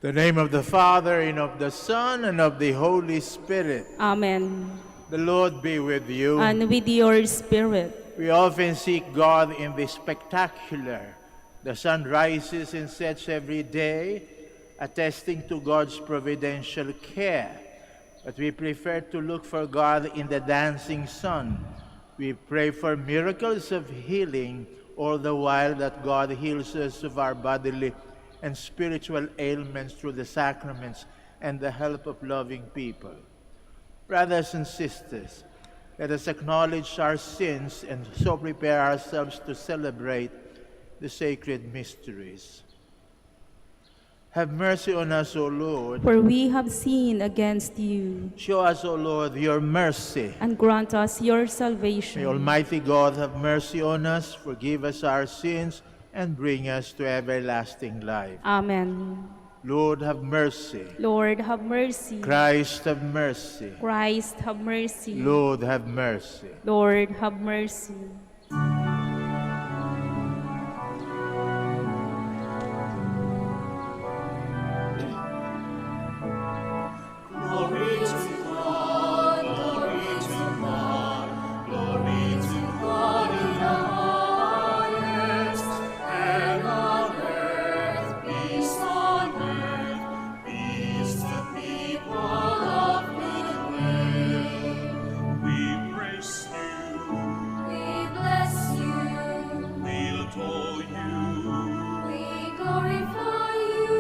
In the name of the Father, and of the Son, and of the Holy Spirit. Amen. The Lord be with you. And with your spirit. We often seek God in the spectacular. The sun rises and sets every day, attesting to God's providential care. But we prefer to look for God in the dancing sun. We pray for miracles of healing, all the while that God heals us of our bodily and spiritual ailments through the sacraments and the help of loving people. Brothers and sisters, let us acknowledge our sins and so prepare ourselves to celebrate the sacred mysteries. Have mercy on us, O Lord. For we have sinned against you. Show us, O Lord, your mercy. And grant us your salvation. May Almighty God have mercy on us, forgive us our sins, and bring us to everlasting life. Amen. Lord, have mercy. Lord, have mercy. Christ, have mercy. Christ, have mercy. Lord, have mercy. Lord, have mercy. Glory to God, glory to God, glory to God in the highest, and on earth, peace to people of good will. We praise you, we bless you, we adore you, we glorify you,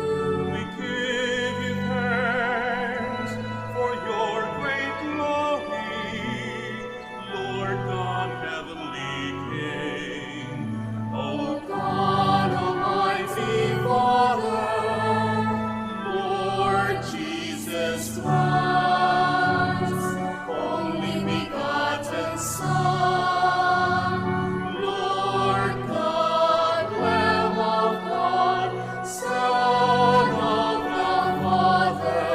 we give you thanks for your great glory, Lord God, heavenly King. O God, Almighty Father, Lord Jesus Christ, only begotten Son, Lord God, Lamb of God, Son of the Father,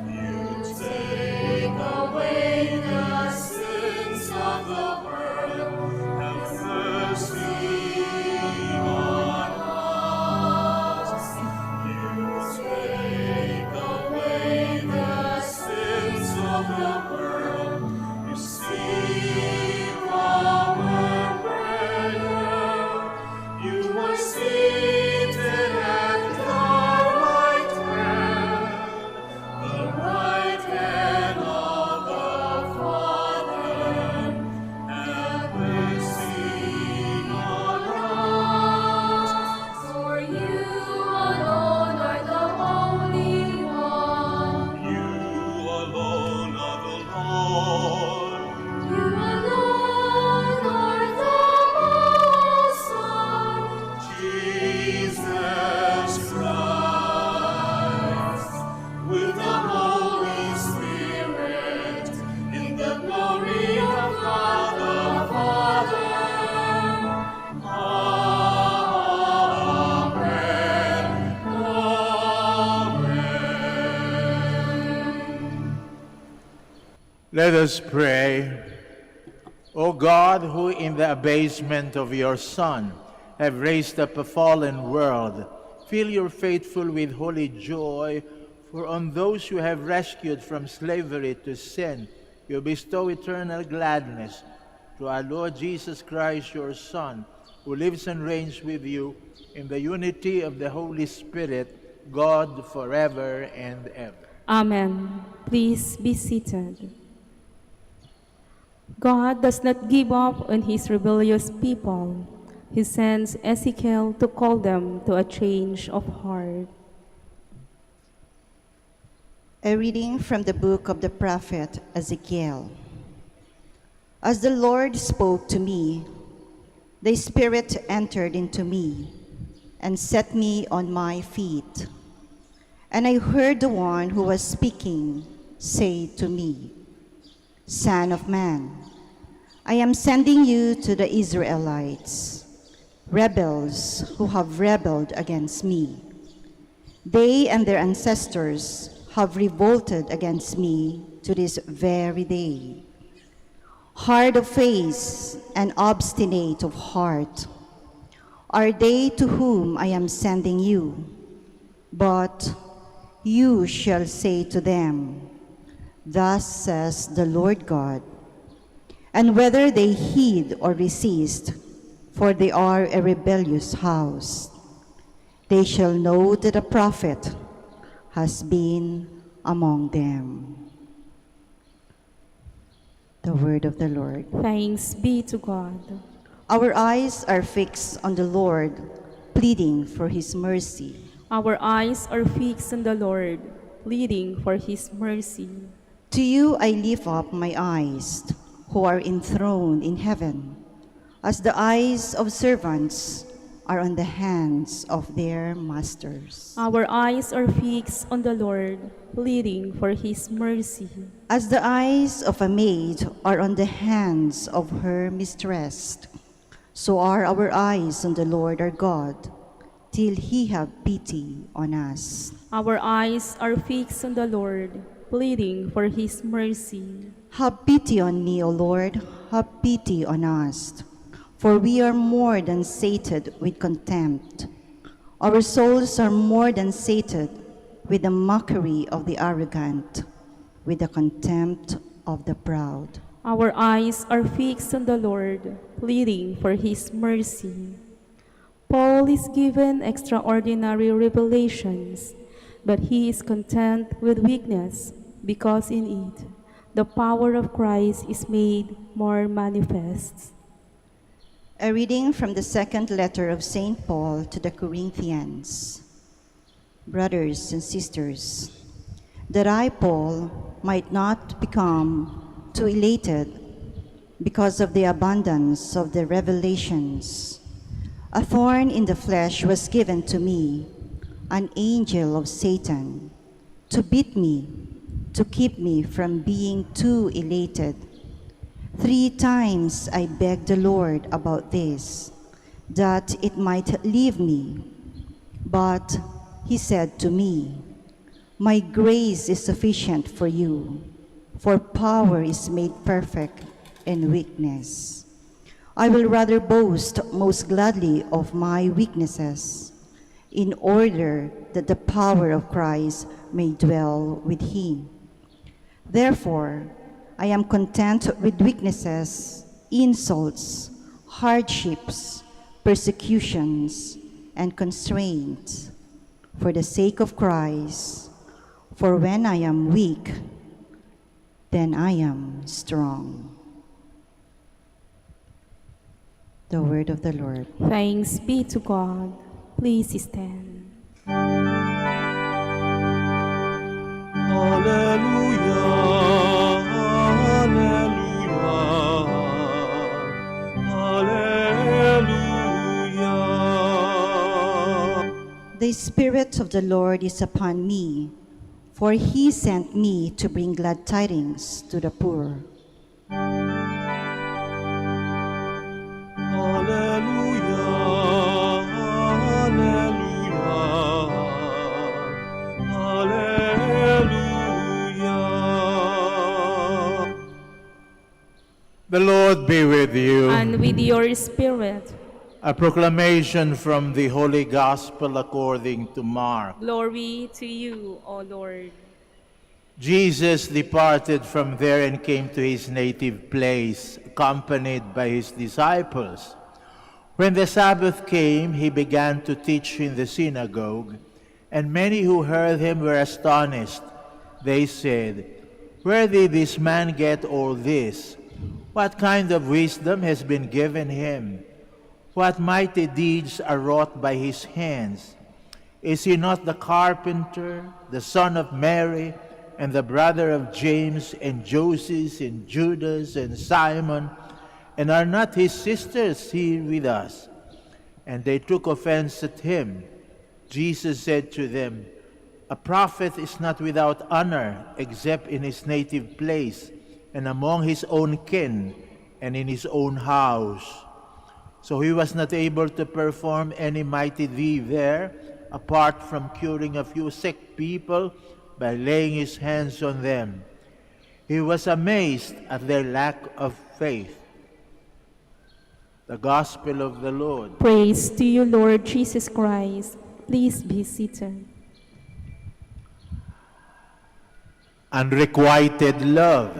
you take away the sins of the world. Have mercy on us. You take away the sins of the world. Receive our prayer. You are seated at the right hand of the Father. Have mercy on us, for you alone are the Holy One. You alone are the Lord. You alone are the Most High, Jesus Christ, with the Holy Spirit, in the glory of God the Father. Amen. Amen. Let us pray. O God, who in the abasement of your Son have raised up a fallen world, fill your faithful with holy joy, for on those you have rescued from slavery to sin, you bestow eternal gladness. Through our Lord Jesus Christ, your Son, who lives and reigns with you in the unity of the Holy Spirit, God forever and ever. Amen. Please be seated. God does not give up on his rebellious people. He sends Ezekiel to call them to a change of heart. A reading from the book of the prophet Ezekiel. As the Lord spoke to me, the Spirit entered into me and set me on my feet. And I heard the one who was speaking say to me, Son of man, I am sending you to the Israelites, rebels who have rebelled against me. They and their ancestors have revolted against me to this very day. Hard of face and obstinate of heart are they to whom I am sending you. But You shall say to them, Thus says the Lord God. And whether they heed or resist, for they are a rebellious house, they shall know that a prophet has been among them. The word of the Lord. Thanks be to God. Our eyes are fixed on the Lord, pleading for his mercy. Our eyes are fixed on the Lord, pleading for his mercy. To you I lift up my eyes, who are enthroned in heaven, as the eyes of servants are on the hands of their masters. Our eyes are fixed on the Lord, pleading for his mercy. As the eyes of a maid are on the hands of her mistress, so are our eyes on the Lord our God, till he have pity on us. Our eyes are fixed on the Lord, pleading for his mercy. Have pity on me, O Lord, have pity on us, for we are more than sated with contempt. Our souls are more than sated with the mockery of the arrogant, with the contempt of the proud. Our eyes are fixed on the Lord, pleading for his mercy. Paul is given extraordinary revelations, but he is content with weakness, because in it the power of Christ is made more manifest. A reading from the second letter of St. Paul to the Corinthians. Brothers and sisters, that I, Paul, might not become too elated because of the abundance of the revelations, a thorn in the flesh was given to me, an angel of Satan, to beat me, to keep me from being too elated. 3 times I begged the Lord about this, that it might leave me. But he said to me, My grace is sufficient for you, for power is made perfect in weakness. I will rather boast most gladly of my weaknesses, in order that the power of Christ may dwell with him. Therefore, I am content with weaknesses, insults, hardships, persecutions, and constraints, for the sake of Christ. For when I am weak, then I am strong. The word of the Lord. Thanks be to God. Please stand. The Spirit of the Lord is upon me, for he sent me to bring glad tidings to the poor. The Lord be with you. And with your spirit. A proclamation from the Holy Gospel according to Mark. Glory to you, O Lord. Jesus departed from there and came to his native place, accompanied by his disciples. When the Sabbath came, he began to teach in the synagogue, and many who heard him were astonished. They said, Where did this man get all this? What kind of wisdom has been given him? What mighty deeds are wrought by his hands? Is he not the carpenter, the son of Mary, and the brother of James and Joses and Judas and Simon? And are not his sisters here with us? And they took offense at him. Jesus said to them, A prophet is not without honor except in his native place, and among his own kin, and in his own house. So he was not able to perform any mighty deed there, apart from curing a few sick people by laying his hands on them. He was amazed at their lack of faith. The Gospel of the Lord. Praise to you, Lord Jesus Christ. Please be seated. unrequited love,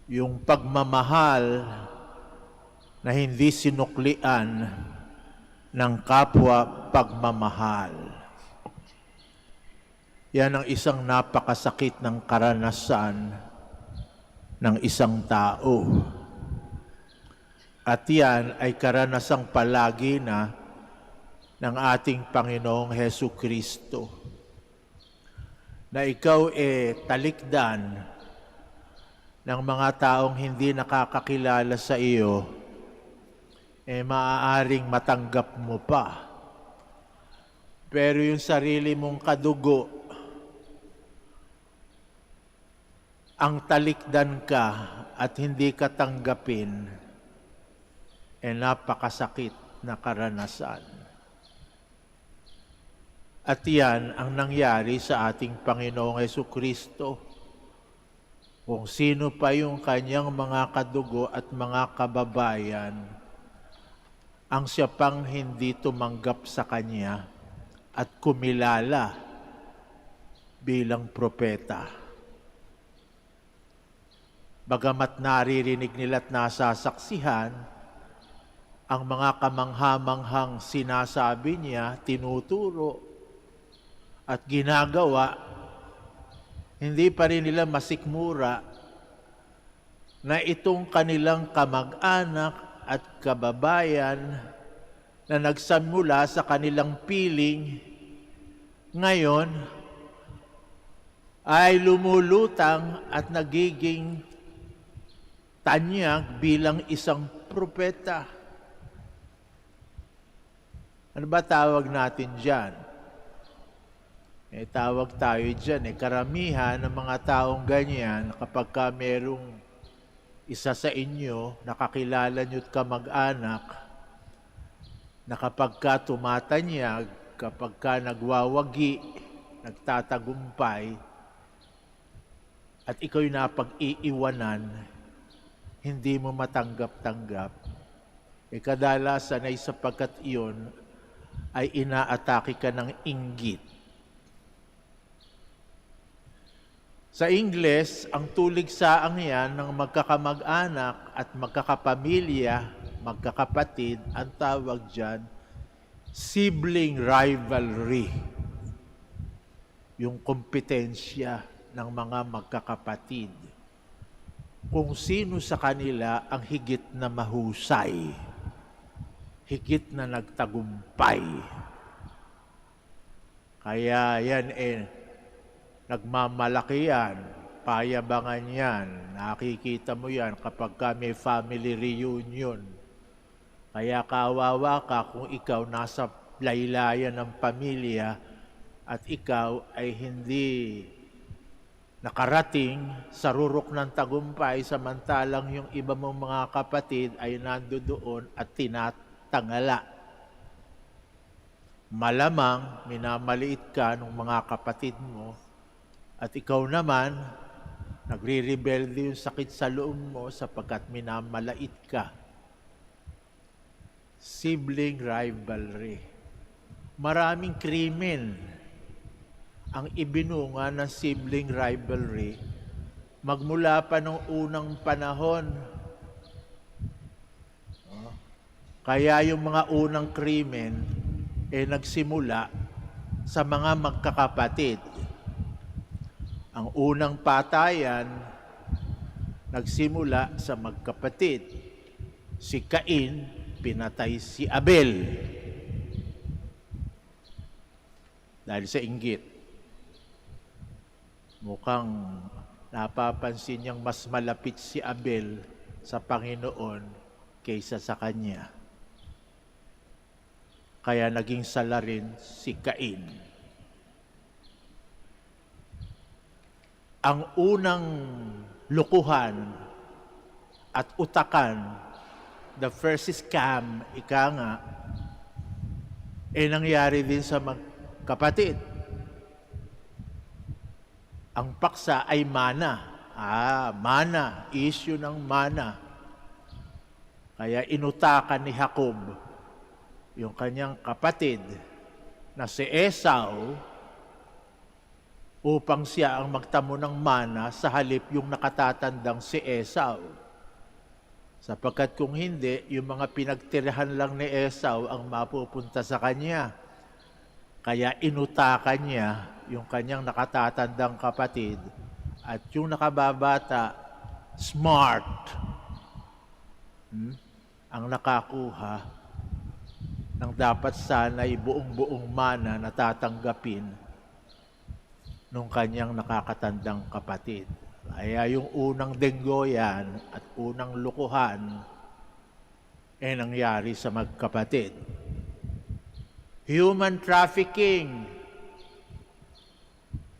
yung pagmamahal na hindi sinuklian ng kapwa pagmamahal. Yan ang isang napakasakit ng karanasan ng isang tao. At yan ay karanasang palagi na ng ating Panginoong Hesukristo, na ikaw talikdan ng mga taong hindi nakakakilala sa iyo, maaaring matanggap mo pa. Pero yung sarili mong kadugo, ang talikdan ka at hindi ka tanggapin, napakasakit na karanasan. At yan ang nangyari sa ating Panginoong Hesukristo. Kung sino pa yung kanyang mga kadugo at mga kababayan, ang siya pang hindi tumanggap sa kanya at kumilala bilang propeta. Bagamat naririnig nila at nasasaksihan ang mga kamanghamanghang sinasabi niya, tinuturo at ginagawa, hindi pa rin nila masikmura na itong kanilang kamag-anak at kababayan na nagsamula sa kanilang piling, ngayon ay lumulutang at nagiging tanyag bilang isang propeta. Ano ba tawag natin dyan? Tawag tayo dyan, karamihan ng mga taong ganyan, kapag ka merong isa sa inyo, nakakilala nyo't kamag-anak, na kapag ka tumatanyag, kapag ka nagwawagi, nagtatagumpay, at ikaw'y napag-iiwanan, hindi mo matanggap-tanggap, kadalasan ay sapagkat iyon ay inaatake ka ng inggit. Sa Ingles, ang tulig saang yan ng magkakamag-anak at magkakapamilya, magkakapatid, ang tawag dyan, sibling rivalry. Yung kompetensya ng mga magkakapatid. Kung sino sa kanila ang higit na mahusay, higit na nagtagumpay. Kaya yan nagmamalaki yan, payabangan yan, nakikita mo yan kapag may family reunion. Kaya kawawa ka kung ikaw nasa laylayan ng pamilya at ikaw ay hindi nakarating sa rurok ng tagumpay, samantalang yung iba mong mga kapatid ay nandoon at tinatangala. Malamang minamaliit ka ng mga kapatid mo, at ikaw naman, nagre-rebelde yung sakit sa loob mo sapagkat minamalait ka. Sibling rivalry. Maraming krimen ang ibinunga ng sibling rivalry magmula pa nung unang panahon. Kaya yung mga unang krimen nagsimula sa mga magkakapatid. Ang unang patayan nagsimula sa magkapatid. Si Cain pinatay si Abel dahil sa inggit. Mukhang napapansin niyang mas malapit si Abel sa Panginoon kaysa sa kanya. Kaya naging sala rin si Cain. Ang unang lukuhan at utakan, the first scam, ika nga, nangyari din sa magkapatid. Ang paksa ay mana. Mana, issue ng mana. Kaya inutakan ni Jacob yung kanyang kapatid na si Esau upang siya ang magtamo ng mana sa halip yung nakatatandang si Esau. Sapagkat kung hindi, yung mga pinagtirahan lang ni Esau ang mapupunta sa kanya. Kaya inutakan niya yung kanyang nakatatandang kapatid at yung nakababata, smart, ang nakakuha ng dapat sana'y buong-buong mana na tatanggapin nung kanyang nakakatandang kapatid. Kaya yung unang denggoyan at unang lukuhan nangyari sa magkapatid. Human trafficking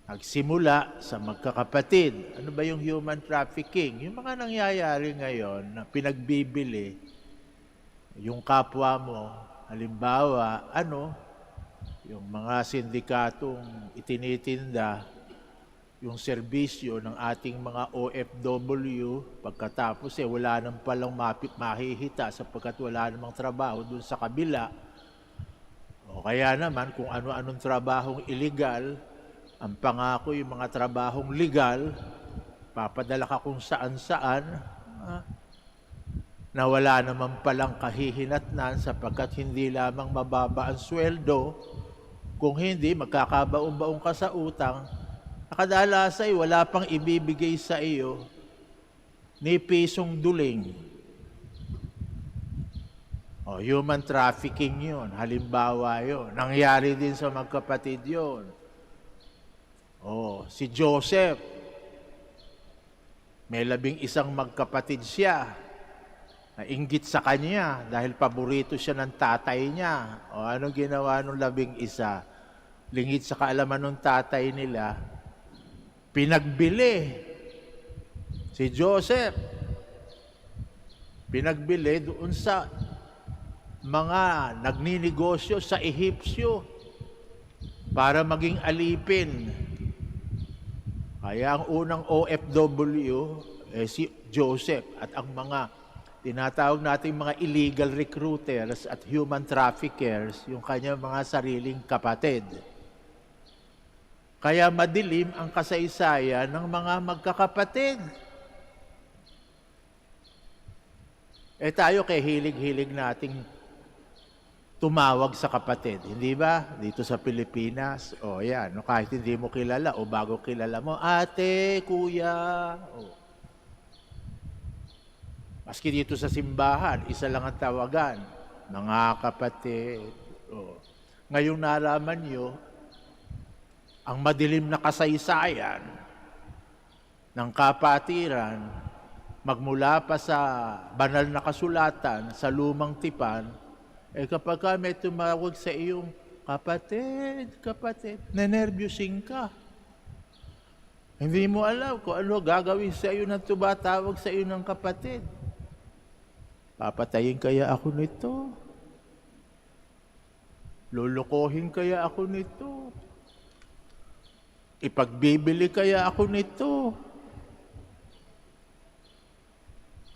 nagsimula sa magkakapatid. Ano ba yung human trafficking? Yung mga nangyayari ngayon na pinagbibili yung kapwa mo, halimbawa, yung mga sindikatong itinitinda yung serbisyo ng ating mga OFW, pagkatapos wala nang palang mahihita sapagkat wala namang trabaho dun sa kabila. O kaya naman kung ano-anong trabahong illegal, ang pangako yung mga trabahong legal, papadala ka kung saan-saan, na wala naman palang kahihinatnan sapagkat hindi lamang mababa ang sweldo, kung hindi magkakabaong-baong ka sa utang, nakadalas ay wala pang ibibigay sa iyo ni pisong duling. Human trafficking yun. Halimbawa yun. Nangyari din sa magkapatid yun. Si Joseph, may 11 magkapatid siya. Nainggit sa kanya dahil paborito siya ng tatay niya. Ano ginawa ng 11? Lingid sa kaalaman ng tatay nila, pinagbili si Joseph. Pinagbili doon sa mga nagninegosyo sa Ehipsyo para maging alipin. Kaya ang unang OFW si Joseph at ang mga tinatawag nating mga illegal recruiters at human traffickers, yung kanyang mga sariling kapatid. Kaya madilim ang kasaysayan ng mga magkakapatid. Tayo kay hilig-hilig nating tumawag sa kapatid, hindi ba? Dito sa Pilipinas, yan, kahit hindi mo kilala o bago kilala mo, ate, kuya. Maski dito sa simbahan, isa lang ang tawagan, mga kapatid. Ngayong nalaman nyo, ang madilim na kasaysayan ng kapatiran, magmula pa sa banal na kasulatan, sa lumang tipan, kapag may tumawag sa iyong kapatid, nenervyusin ka. Hindi mo alam kung ano gagawin sa iyo ng tumatawag sa iyo ng kapatid. Papatayin kaya ako nito? Lulukohin kaya ako nito? Ipagbibili kaya ako nito?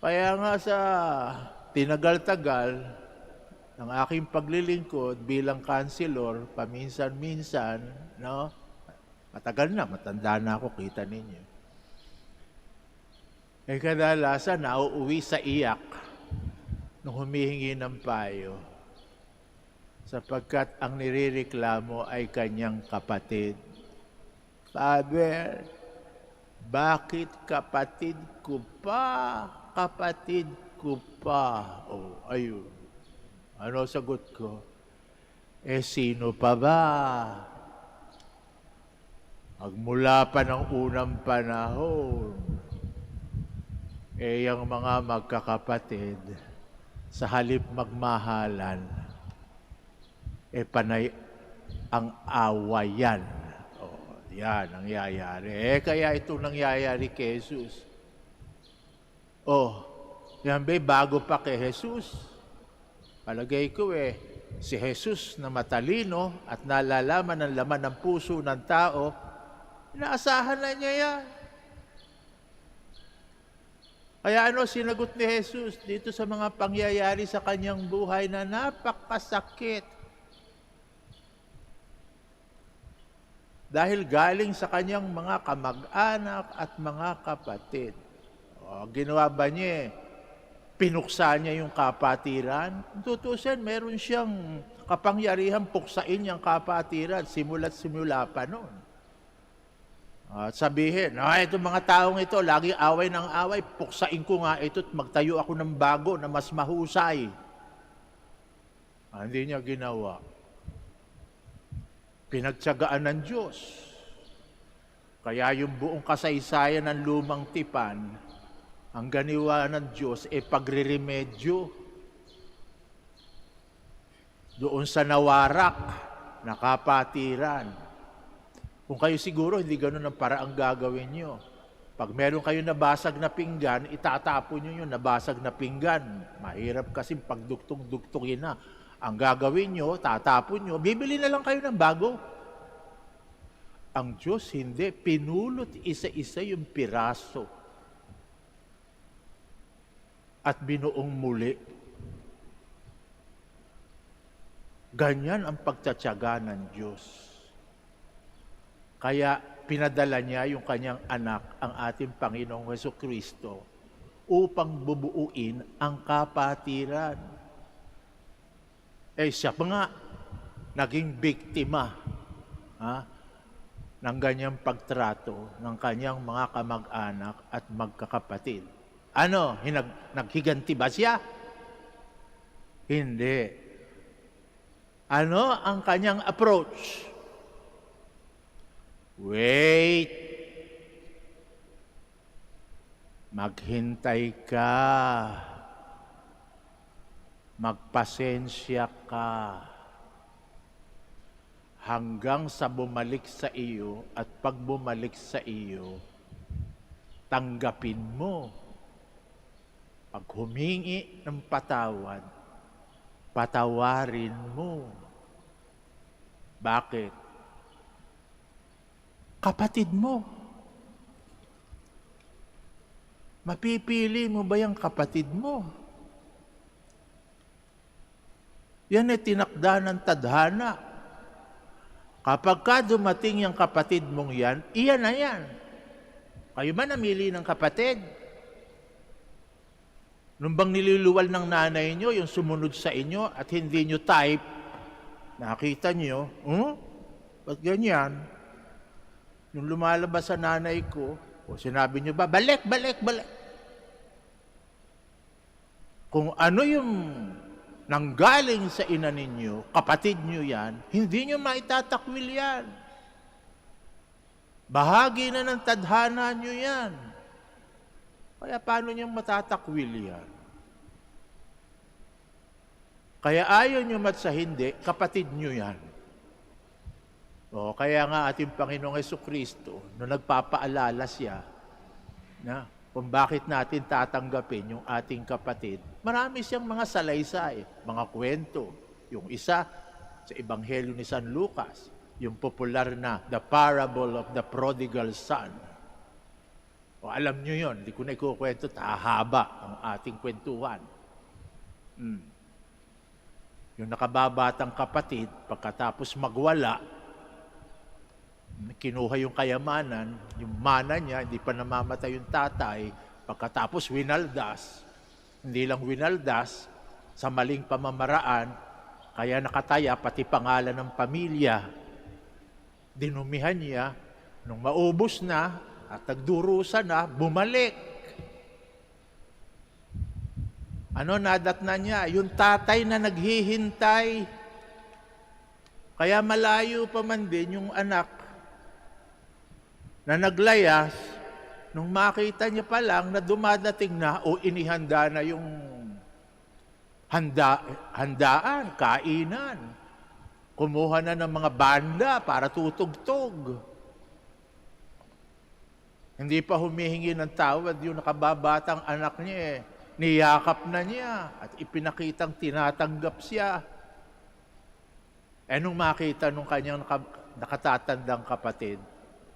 Kaya nga sa tinagal-tagal ng aking paglilingkod bilang kanselor, paminsan-minsan, matagal na, matanda na ako, kita ninyo. Kadalasan, nauuwi sa iyak nung humihingi ng payo sapagkat ang nirereklamo ay kanyang kapatid. Father, bakit kapatid ko pa? Kapatid ko pa. Ayun. Ano sagot ko? Sino pa ba? Magmula pa ng unang panahon, yung mga magkakapatid, sa halip magmahalan, panay ang awayan. Yan, nangyayari. Kaya itong nangyayari kay Jesus. Yan bago pa kay Jesus. Palagay ko si Jesus na matalino at nalalaman ng laman ng puso ng tao, inaasahan na niya yan. Kaya sinagot ni Jesus dito sa mga pangyayari sa kanyang buhay na napakasakit. dahil galing sa kanyang mga kamag-anak at mga kapatid. Ginawa ba niya? Pinuksa niya yung kapatiran? Tutusin, meron siyang kapangyarihan puksain yung kapatiran simula't simula pa noon. At sabihin, itong mga taong ito, lagi away ng away, puksain ko nga ito at magtayo ako ng bago na mas mahusay. Hindi niya ginawa. Pinagtiyagaan ng Diyos. Kaya yung buong kasaysayan ng lumang tipan, ang ganiwa ng Diyos pagriremedyo doon sa nawarak na kapatiran. Kung kayo siguro, hindi ganun ang paraang gagawin nyo. Pag meron kayo nabasag na pinggan, itatapon nyo yung nabasag na pinggan. Mahirap kasi pagduktong-duktongin na. Ang gagawin nyo, tatapon nyo, bibili na lang kayo ng bago. Ang Diyos hindi, pinulot isa-isa yung piraso. At binuong muli. Ganyan ang pagtatyaga ng Diyos. Kaya pinadala niya yung kanyang anak, ang ating Panginoong Jesucristo, upang bubuuin ang kapatiran. Siya pa nga, naging biktima ng ganyang pagtrato ng kanyang mga kamag-anak at magkakapatid. Naghiganti ba siya? Hindi. Ano ang kanyang approach? Wait. Maghintay ka. Magpasensya ka. Hanggang sa bumalik sa iyo at pag bumalik sa iyo, tanggapin mo. Pag humingi ng patawad, patawarin mo. Bakit? Kapatid mo. Mapipili mo ba yung kapatid mo? Yan ay tinakda ng tadhana. Kapag ka dumating yung kapatid mong yan, iyan na yan. Kayo ba namili ng kapatid? Nung bang niluluwal ng nanay nyo, yung sumunod sa inyo at hindi nyo type, nakita nyo, ba't ganyan? Nung lumalabas sa nanay ko, sinabi nyo ba, balik. Kung ano yung nanggaling sa ina ninyo, kapatid nyo yan, hindi nyo maitatakwil yan. Bahagi na ng tadhana nyo yan. Kaya paano nyo matatakwil yan? Kaya ayaw nyo sa hindi, kapatid nyo yan. Kaya nga ating Panginoong Jesucristo, nung nagpapaalala siya, na kung bakit natin tatanggapin yung ating kapatid, marami siyang mga salaysay, mga kwento. Yung isa sa Ebanghelyo ni San Lucas, yung popular na The Parable of the Prodigal Son. Alam nyo yun, hindi ko na ikukwento, hahaba ang ating kwentuhan. Yung nakababatang kapatid, pagkatapos magwala, kinuha yung kayamanan, yung mana niya, hindi pa namamatay yung tatay, pagkatapos winaldas, hindi lang winaldas, sa maling pamamaraan, kaya nakataya pati pangalan ng pamilya. Dinumihan niya, nung maubos na, at nagdurusa na, bumalik. Nadatnan niya? Yung tatay na naghihintay. Kaya malayo pa man din yung anak na naglayas, nung makita niya pa lang na dumadating na o inihanda na yung handaan, kainan. Kumuha na ng mga banda para tutugtog. Hindi pa humihingi ng tawad yung nakababatang anak niya niyakap na niya at ipinakitang tinatanggap siya. Nung makita nung kanyang nakatatandang kapatid,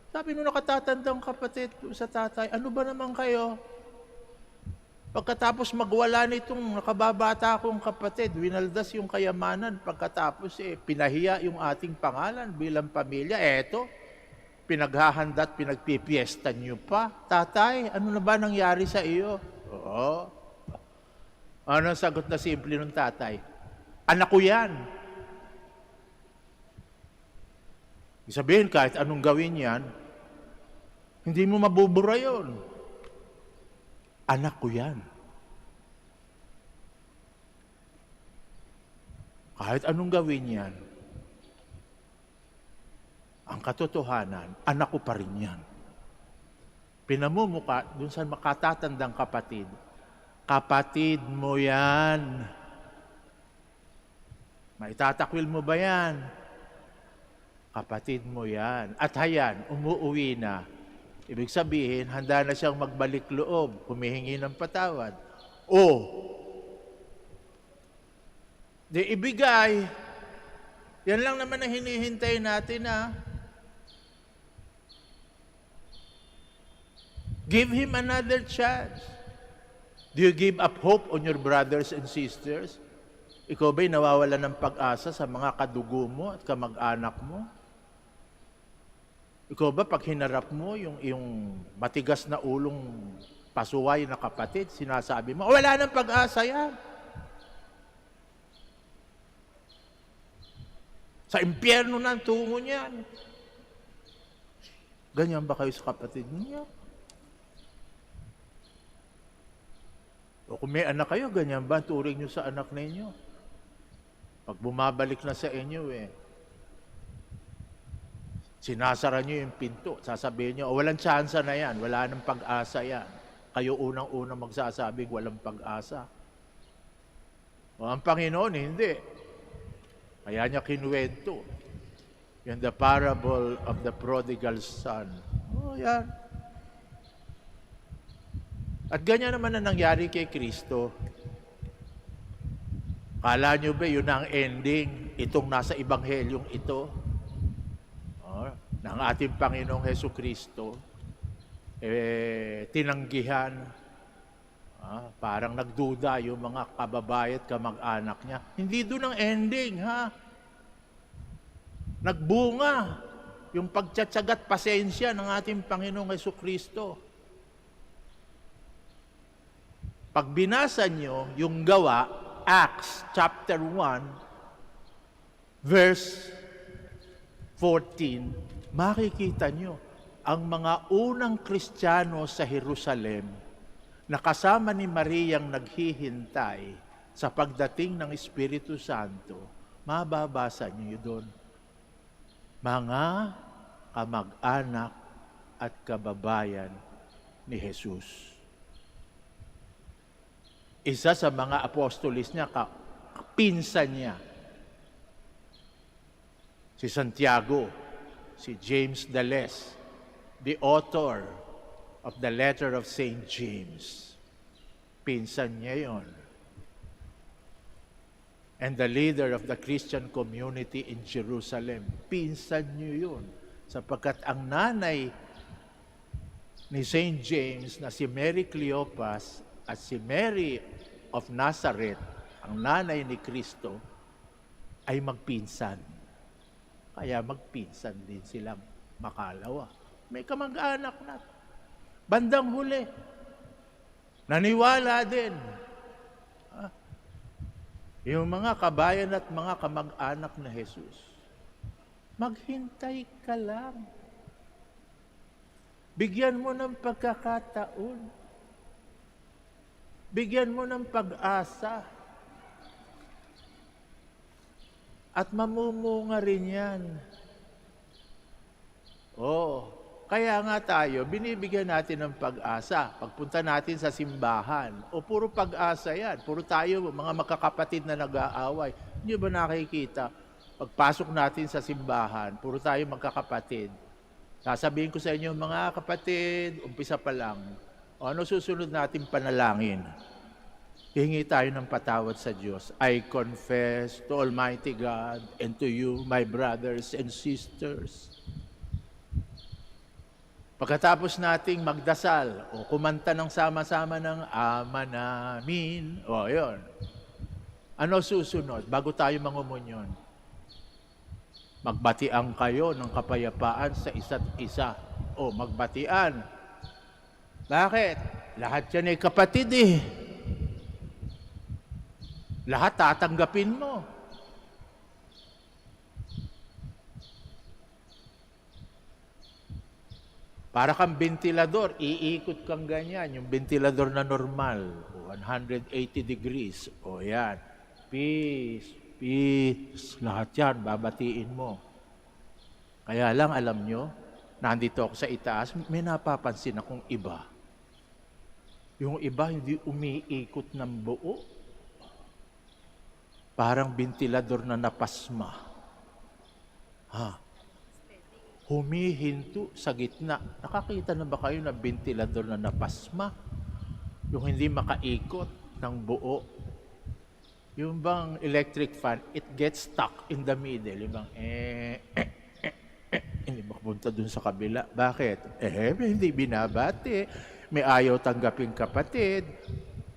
sabi nung nakatatandang kapatid sa tatay, ano ba naman kayo? Pagkatapos magwala nitong nakababata akong kapatid, winaldas yung kayamanan, pagkatapos pinahiya yung ating pangalan bilang pamilya, eto, Pinaghahanda at pinagpipiesta niyo pa. Tatay, ano na ba nangyari sa iyo? Oo. Ano ang sagot na simple ng tatay? Anak ko yan. Sabihin, kahit anong gawin yan, hindi mo mabubura yun. Anak ko yan. Kahit anong gawin yan, ang katotohanan, anak ko pa rin yan. Pinamumuka dun sa makatatandang kapatid, kapatid mo yan. Maitatakwil mo ba yan? Kapatid mo yan. At hayan, umuuwi na. Ibig sabihin, handa na siyang magbalik loob, humihingi ng patawad. Di ibigay. Yan lang naman ang hinihintay natin, ha? Give him another chance. Do you give up hope on your brothers and sisters? Ikaw ba'y nawawala ng pag-asa sa mga kadugo mo at kamag-anak mo? Ikaw ba pag hinarap mo yung matigas na ulong pasuway na kapatid, sinasabi mo, wala ng pag-asa yan. Sa impyerno na ang tungo niyan. Ganyan ba kayo sa kapatid niyo? O kung may anak kayo, ganyan ba ang turing nyo sa anak ninyo? Pag bumabalik na sa inyo, sinasara nyo yung pinto. Sasabihin nyo, walang tsansa na yan, wala nang pag-asa yan. Kayo unang-unang magsasabing walang pag-asa. O ang Panginoon, hindi. Kaya niya kinuwento. Yan the parable of the prodigal son. Yan. At ganyan naman ang nangyari kay Kristo. Kala nyo ba yun ang ending, itong nasa Ebanghelyong ito? Ng ating Panginoong Hesus Kristo, tinanggihan, parang nagduda yung mga kababayan at kamag-anak niya. Hindi doon ang ending, ha? Nagbunga yung pagtsatsagat pasensya ng ating Panginoong Hesus Kristo. Pag binasa nyo yung gawa, Acts chapter 1, verse 14, makikita nyo ang mga unang Kristiyano sa Jerusalem na kasama ni Mariang naghihintay sa pagdating ng Espiritu Santo, mababasa nyo doon. Mga kamag-anak at kababayan ni Jesus. Isa sa mga apostolis niya, pinsan niya, si Santiago, si James the Less, the author of the letter of St. James. Pinsan niya yon. And the leader of the Christian community in Jerusalem. Pinsan niyo yun. Sapagkat ang nanay ni St. James na si Mary Cleopas at si Mary of Nazareth, ang nanay ni Kristo, ay magpinsan. Kaya magpinsan din silang makalawa. May kamag-anak na. Bandang huli, naniwala din. Yung mga kabayan at mga kamag-anak na Jesus, maghintay ka lang. Bigyan mo ng pagkakataon. Bigyan mo ng pag-asa. At mamumunga rin yan. Kaya nga tayo, binibigyan natin ng pag-asa. Pagpunta natin sa simbahan, puro pag-asa yan. Puro tayo, mga magkakapatid na nag-aaway. Hindi ba nakikita? Pagpasok natin sa simbahan, puro tayo magkakapatid. Sasabihin ko sa inyo, mga kapatid, umpisa pa lang. Ano susunod natin panalangin? Hihingi tayo ng patawad sa Diyos. I confess to Almighty God and to you, my brothers and sisters. Pagkatapos nating magdasal o kumanta ng sama-sama ng Ama namin, yun. Ano susunod bago tayo mangumunyon? Magbatian kayo ng kapayapaan sa isa't isa. O, magbatian. Bakit? Lahat yan ay kapatid eh. Lahat tatanggapin mo. Para kang ventilador, iikot kang ganyan, yung ventilador na normal, 180 degrees. O yan, peace, peace, lahat yan, babatiin mo. Kaya lang, alam nyo, nandito ako sa itaas, may napapansin akong iba. Yung iba hindi umiikot ng buo. Parang ventilador na napasma. Humihinto sa gitna. Nakakita na ba kayo ng ventilador na napasma? Yung hindi makaikot ng buo. Yung bang electric fan, it gets stuck in the middle. Yung bang hindi makapunta dun sa kabila. Bakit? May hindi binabati. May ayaw tanggaping kapatid.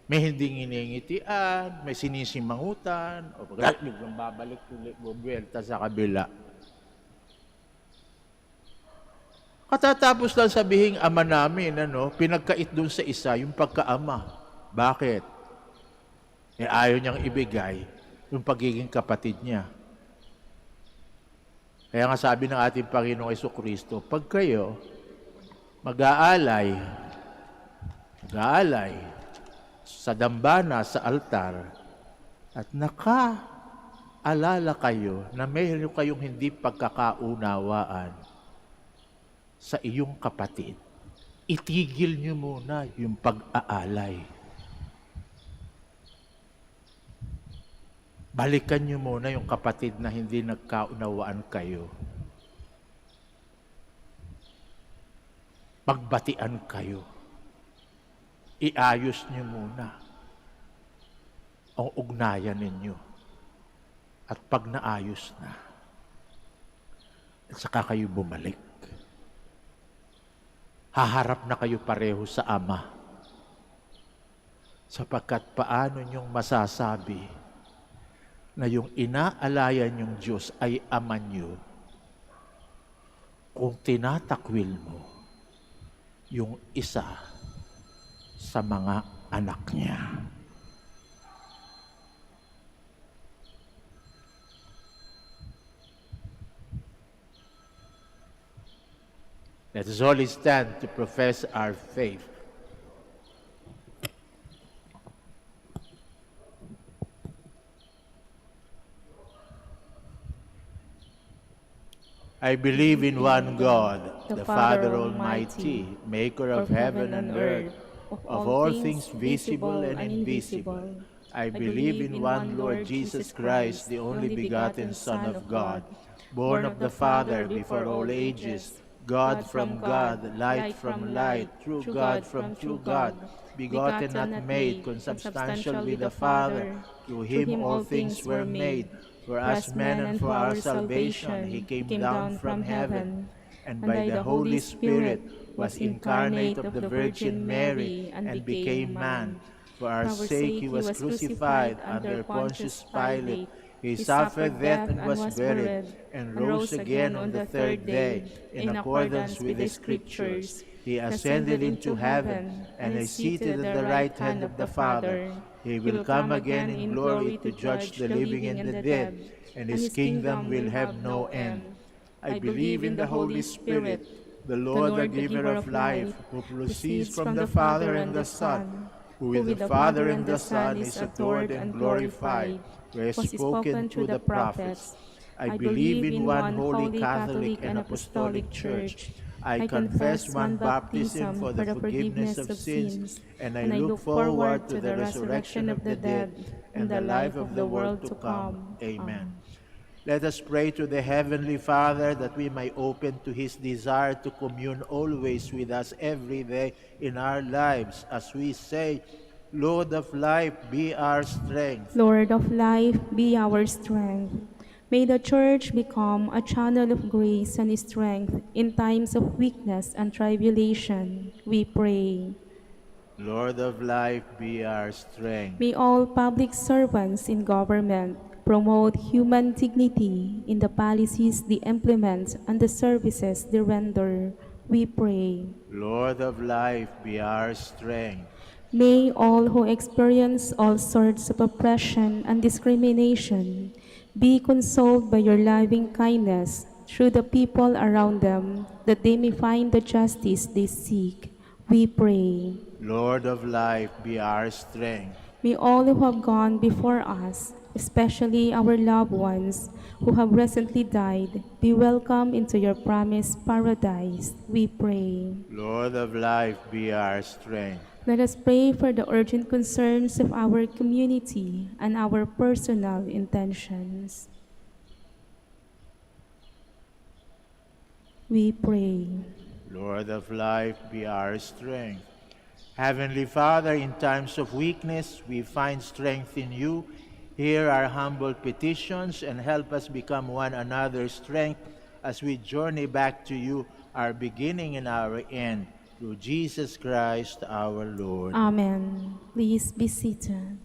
May hindi nginingitian. May sinisimangutan. O pagkat biglang babalik ulit, bubuelta sa kabila. Katatapos lang sabihin ama namin, pinagkait dun sa isa, yung pagkaama. Bakit? Ayaw niyang ibigay yung pagiging kapatid niya. Kaya nga sabi ng ating Panginoong Jesucristo, pag kayo mag-aalay sa dambana, sa altar, at nakaalala kayo na mayroon kayong hindi pagkakaunawaan sa iyong kapatid, itigil niyo muna yung pag-aalay. Balikan niyo muna yung kapatid na hindi nagkaunawaan kayo. Magbatian kayo. Iayos niyo muna ang ugnayan ninyo. At pag naayos na, at saka kayo bumalik. Haharap na kayo pareho sa Ama. Sapagkat paano niyong masasabi na yung inaalaya niyong Diyos ay Ama niyo kung tinatakwil mo yung isa sa mga anak niya. Let us all stand to profess our faith. I believe in one God, the Father Almighty, maker of heaven and earth, of all things visible and invisible. I believe in one Lord Jesus Christ, the only begotten Son of God, born of the Father before all ages, God from God, light from light, true God from true God, begotten not made, consubstantial with the Father. Through him all things were made. For us men and for our salvation, he came down from heaven, and by the Holy Spirit was incarnate of the Virgin Mary, and became man. For our sake he was crucified under Pontius Pilate. He suffered death and was buried, and rose again on the third day, in accordance with the Scriptures. He ascended into heaven, and is seated at the right hand of the Father. He will come again in glory to judge the living and the dead, and his kingdom will have no end. I believe in the Holy Spirit, the Lord, the giver of life, who proceeds from the Father and the Son, who with the Father and the Son is adored and glorified, who has spoken through the prophets. I believe in one holy Catholic and Apostolic Church. I confess one baptism for the forgiveness of sins, and I look forward to the resurrection of the dead and the life of the world to come. Amen. Let us pray to the Heavenly Father that we may open to His desire to commune always with us every day in our lives, as we say, Lord of life, be our strength. Lord of life, be our strength. May the Church become a channel of grace and strength in times of weakness and tribulation, we pray. Lord of life, be our strength. May all public servants in government, promote human dignity in the policies they implement and the services they render, we pray. Lord of life, be our strength. May all who experience all sorts of oppression and discrimination be consoled by your loving kindness through the people around them, that they may find the justice they seek. We pray. Lord of life, be our strength. May all who have gone before us, especially our loved ones who have recently died, be welcomed into your promised paradise. We pray. Lord of life, be our strength. Let us pray for the urgent concerns of our community and our personal intentions. We pray. Lord of life, be our strength. Heavenly Father, in times of weakness, we find strength in you. Hear our humble petitions and help us become one another's strength as we journey back to you, our beginning and our end. Through Jesus Christ our Lord. Amen. Please be seated.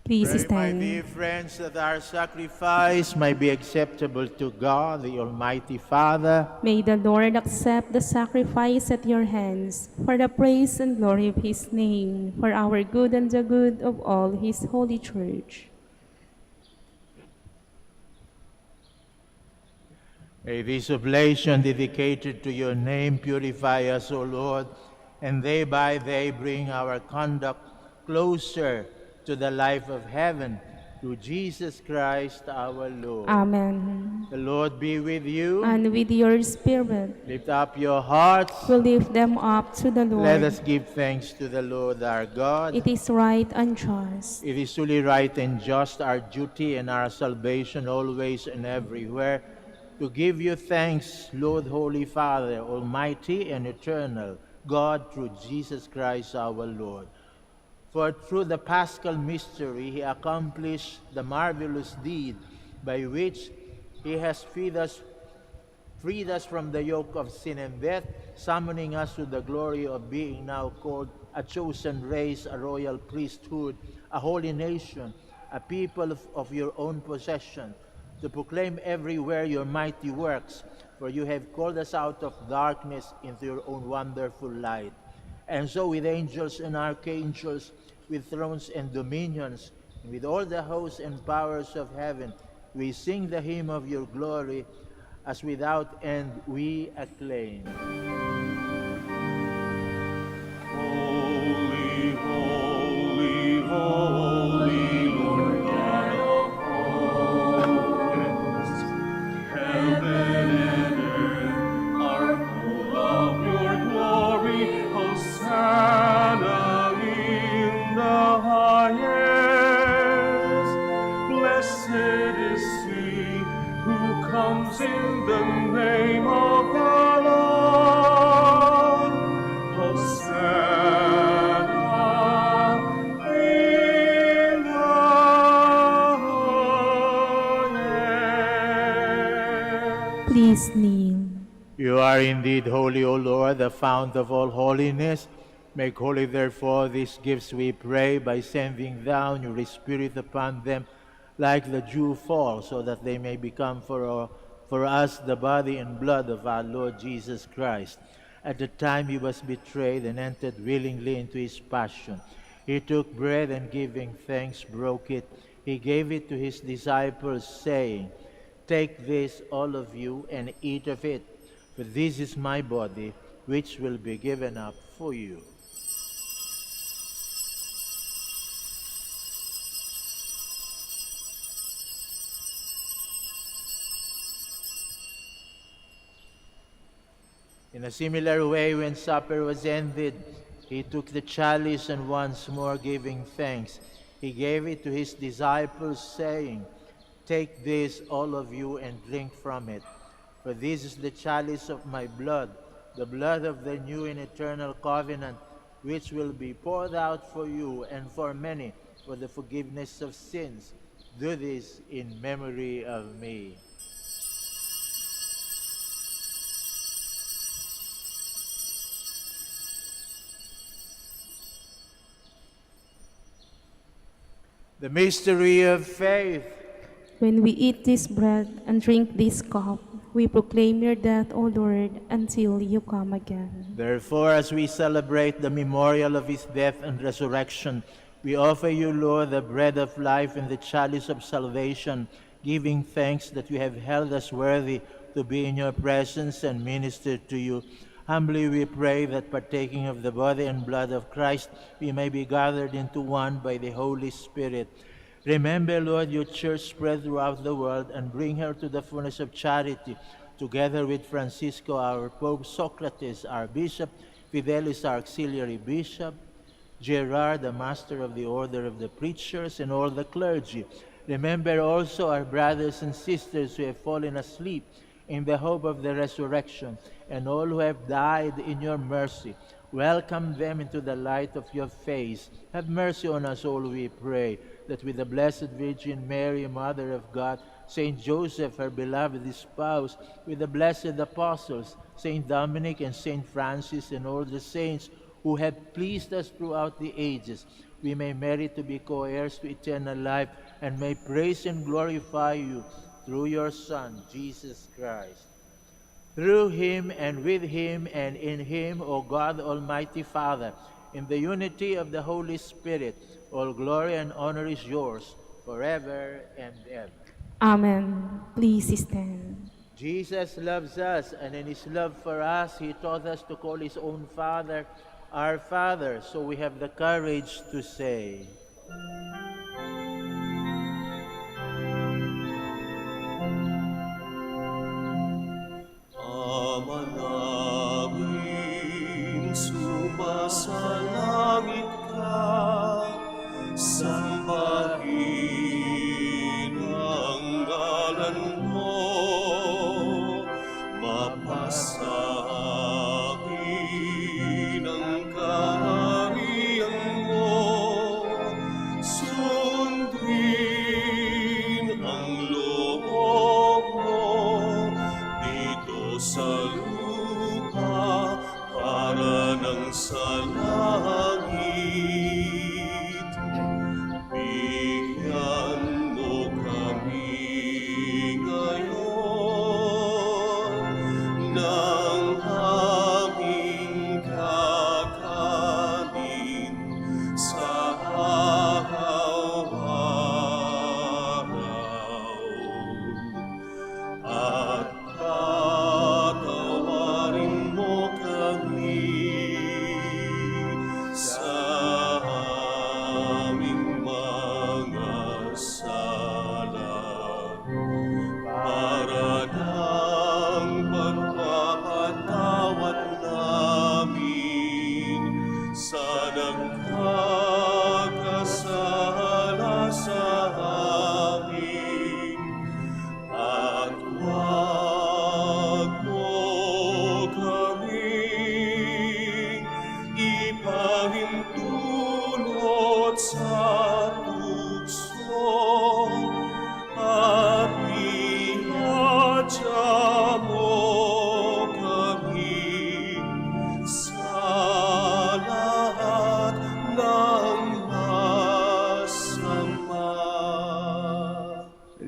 Please Pray, my stand. dear friends, that our sacrifice may be acceptable to God, the Almighty Father. May the Lord accept the sacrifice at your hands for the praise and glory of his name, for our good and the good of all his holy church. May this oblation dedicated to your name purify us, O Lord, and day by day bring our conduct closer to the life of heaven, through Jesus Christ our Lord. Amen. The Lord be with you. And with your spirit, Lift up your hearts. we lift them up to the Lord. Let us give thanks to the Lord our God. It is right and just. It is truly right and just, our duty and our salvation always and everywhere, to give you thanks, Lord, Holy Father, Almighty and eternal, God, through Jesus Christ our Lord. For through the Paschal mystery, he accomplished the marvelous deed by which he has freed us from the yoke of sin and death, summoning us to the glory of being now called a chosen race, a royal priesthood, a holy nation, a people of your own possession, to proclaim everywhere your mighty works, for you have called us out of darkness into your own wonderful light. And so with angels and archangels, with thrones and dominions, and with all the hosts and powers of heaven, we sing the hymn of your glory, as without end we acclaim. Holy, holy, holy, Lord God of hosts, heaven and earth are full of your glory. Hosanna in the highest. Blessed is he who comes in the name of the Lord. Hosanna in the Please kneel. You are indeed holy, O Lord, the fount of all holiness. Make holy, therefore, these gifts, we pray, by sending down your Spirit upon them like the dew fall, so that they may become for us the body and blood of our Lord Jesus Christ. At the time he was betrayed and entered willingly into his passion, he took bread and giving thanks, broke it. He gave it to his disciples, saying, "Take this, all of you, and eat of it, for this is my body, which will be given up for you." In a similar way, when supper was ended, he took the chalice and once more giving thanks, he gave it to his disciples, saying, "Take this, all of you, and drink from it. For this is the chalice of my blood, the blood of the new and eternal covenant, which will be poured out for you and for many for the forgiveness of sins. Do this in memory of me." The mystery of faith. When we eat this bread and drink this cup, we proclaim your death, O Lord, until you come again. Therefore, as we celebrate the memorial of his death and resurrection, we offer you, Lord, the bread of life and the chalice of salvation, giving thanks that you have held us worthy to be in your presence and minister to you. Humbly we pray that, partaking of the body and blood of Christ, we may be gathered into one by the Holy Spirit. Remember, Lord, your church spread throughout the world, and bring her to the fullness of charity, together with Francisco, our Pope, Socrates, our Bishop, Fidelis, our auxiliary bishop, Gerard, the master of the order of the preachers, and all the clergy. Remember also our brothers and sisters who have fallen asleep in the hope of the resurrection, and all who have died in your mercy. Welcome them into the light of your face. Have mercy on us all, we pray, that with the Blessed Virgin Mary, Mother of God, Saint Joseph, her beloved spouse, with the blessed apostles, Saint Dominic and Saint Francis, and all the saints who have pleased us throughout the ages, we may merit to be co-heirs to eternal life, and may praise and glorify you through your Son, Jesus Christ. Through him and with him and in him, O God, Almighty Father, in the unity of the Holy Spirit, all glory and honor is yours forever and ever. Amen. Please stand. Jesus loves us, and in his love for us, he taught us to call his own Father our Father. So we have the courage to say, Ama namin, sumasalangit ka, sambahin ang ngalan mo, mapasakin ang kaharian mo, sundin ang loob mo dito sa lupa para ng sa langit. Bigyan mo kami ngayon ng aming kakanin sa araw-araw. At patawarin mo kami sa aming mga sala, para ng pagpapatawad namin sa nagkakasala sa amin. At huwag mo kaming ipahintulot sa tukso, at ihadya mo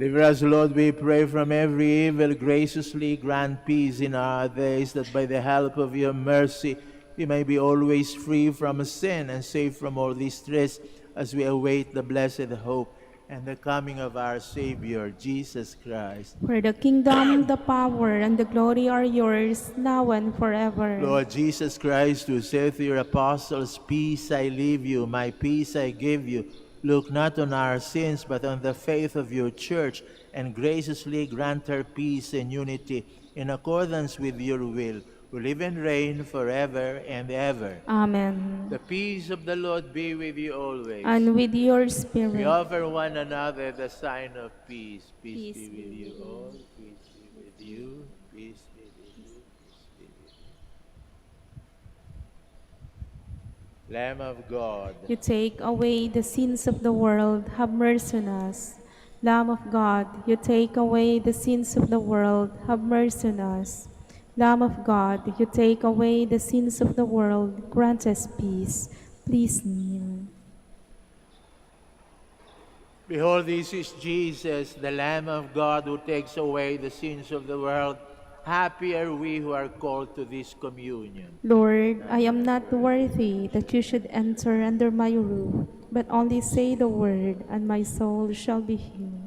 Deliver us, Lord, we pray, from every evil. Graciously grant peace in our days, that by the help of your mercy we may be always free from sin and safe from all distress, as we await the blessed hope and the coming of our Savior, Jesus Christ. For the kingdom, the power, and the glory are yours, now and forever. Lord Jesus Christ, who said to your apostles, "Peace I leave you, my peace I give you," look not on our sins, but on the faith of your church, and graciously grant her peace and unity in accordance with your will, who live and reign forever and ever. Amen. The peace of the Lord be with you always. And with your We spirit. offer one another the sign of peace. Peace, Peace be with be you with you. all. Peace be with you. Peace be with you. Peace be with you. Lamb of God, You take away the sins of the world, have mercy on us. Lamb of God, you take away the sins of the world, have mercy on us. Lamb of God, you take away the sins of the world, grant us peace. Please kneel. behold, this is Jesus, the Lamb of God, who takes away the sins of the world. Happy are we who are called to this communion. Lord, I am not worthy that you should enter under my roof, but only say the word, and my soul shall be healed.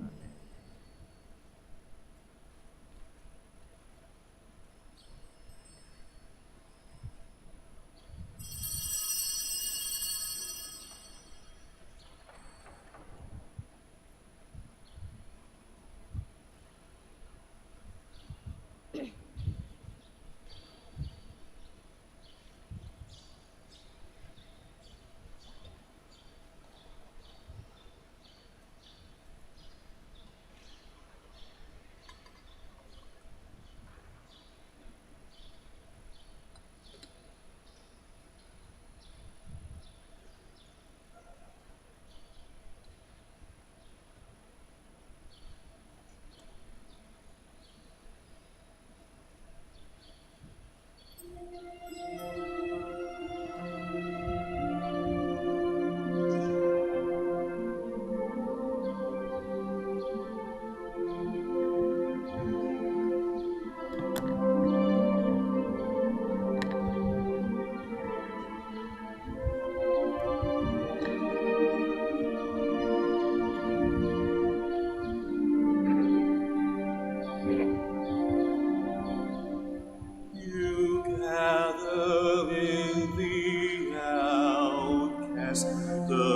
You gather in the outcast, the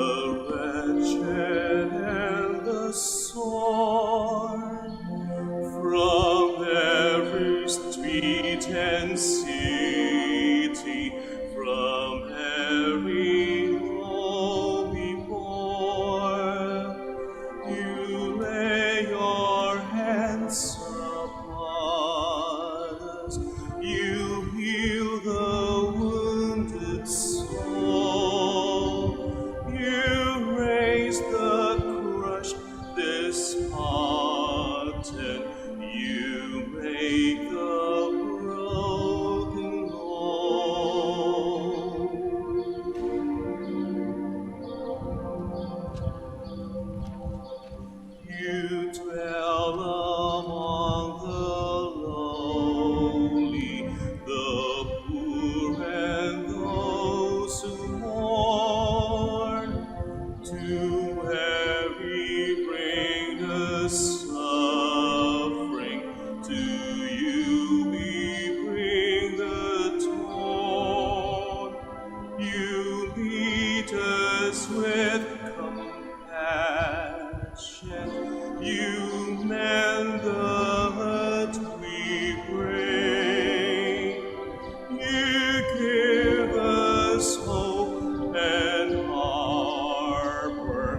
wretched and the sore, from every street and city, from every home we bore. You lay your hands upon us. You heal the wounded soul. You raise the crushed, disheartened. You make the broken whole. You dwell among the lowly, the poor and those who mourn. To every bring the suffering. To you we bring the torn. You meet us with compassion. You mend the hurt we bring. You give us hope and harbor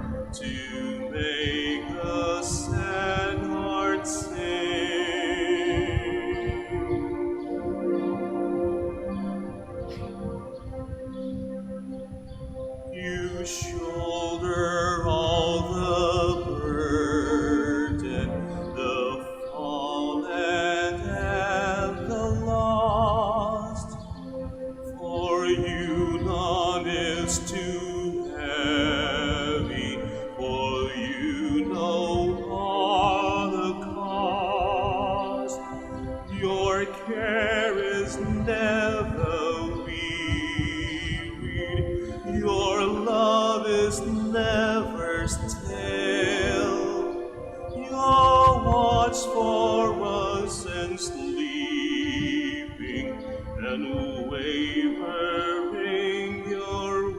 never still. Your watch for us and sleeping and wavering your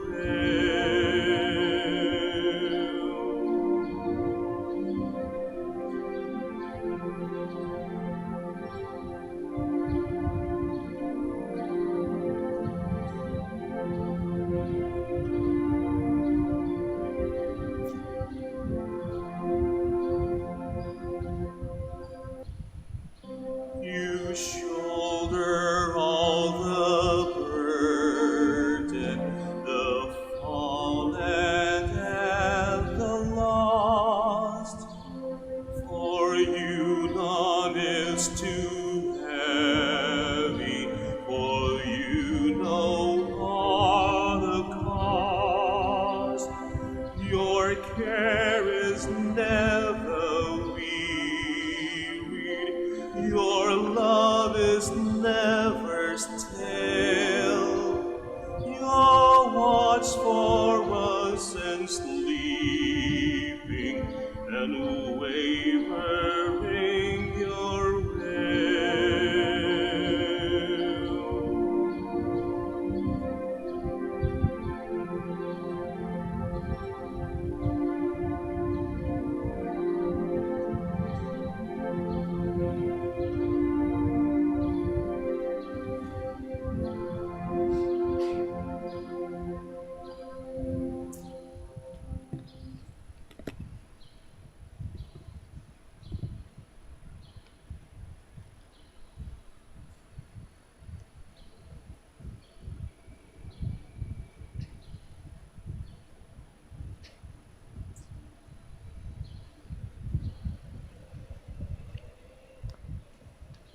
You shoulder all the burden, the fallen and the lost. For you none is too heavy, for you know all the cost. Your care is never wearied, your love is never still. Your watch for us and sleeping and wavering your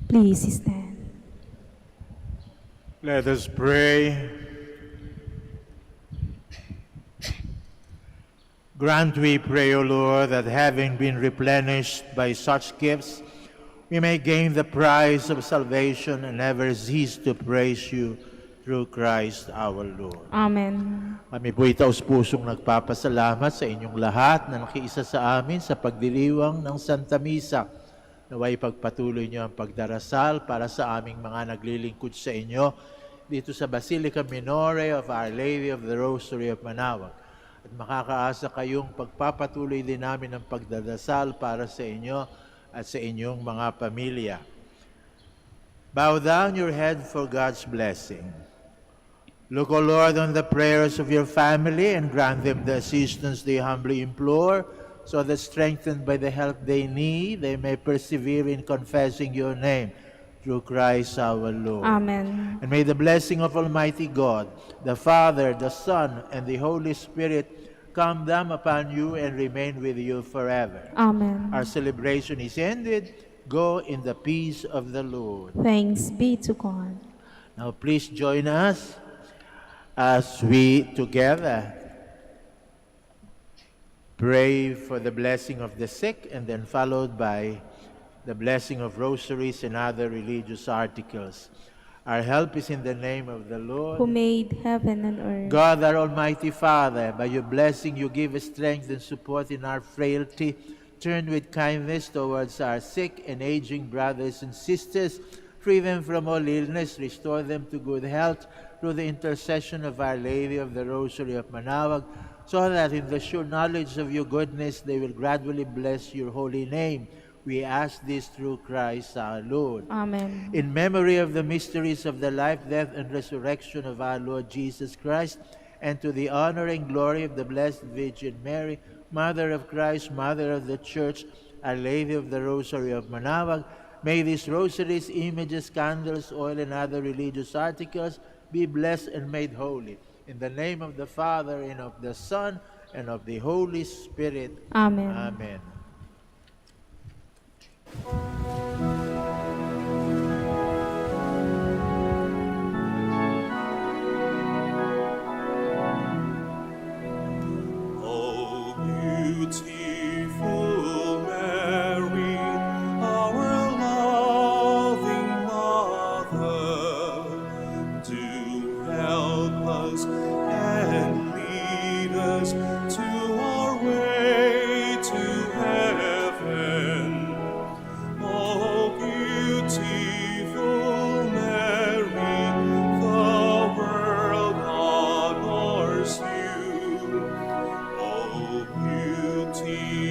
Please stand. Let us pray. Grant, we pray, O Lord, that having been replenished by such gifts, we may gain the prize of salvation and never cease to praise you through Christ our Lord. Amen. Kami po taus-pusong nagpapasalamat sa inyong lahat na nakiisa sa amin sa pagdiriwang ng Santa Misa. Naway pagpatuloy niyo ang pagdarasal para sa aming mga naglilingkod sa inyo dito sa Basilica Minore of Our Lady of the Rosary of Manaoag. At makakaasa kayong pagpapatuloy din namin ang pagdadasal para sa inyo at sa inyong mga pamilya. Bow down your head for God's blessing. Look, O Lord, on the prayers of your family and grant them the assistance they humbly implore, so that strengthened by the help they need, they may persevere in confessing your name through Christ our Lord. Amen. And may the blessing of Almighty God, the Father, the Son, and the Holy Spirit come down upon you and remain with you forever. Amen. Our celebration is ended. Go in the peace of the Lord. Thanks be to God. Now please join us as we together pray for the blessing of the sick, and then followed by the blessing of rosaries and other religious articles. Our help is in the name of the Lord, Who made heaven and earth. God, our Almighty Father. By your blessing you give us strength and support in our frailty. Turn with kindness towards our sick and aging brothers and sisters. Free them from all illness, restore them to good health through the intercession of Our Lady of the Rosary of Manaoag, so that in the sure knowledge of your goodness they will gradually bless your holy name. We ask this through Christ our Lord. Amen. In memory of the mysteries of the life, death, and resurrection of our Lord Jesus Christ, and to the honor and glory of the Blessed Virgin Mary, Mother of Christ, Mother of the Church, Our Lady of the Rosary of Manaoag, may these rosaries, images, candles, oil, and other religious articles be blessed and made holy. In the name of the Father, and of the Son, and of the Holy Spirit. Amen. Amen. O beautiful Mary, our loving Mother, do help us and lead us to our eternity.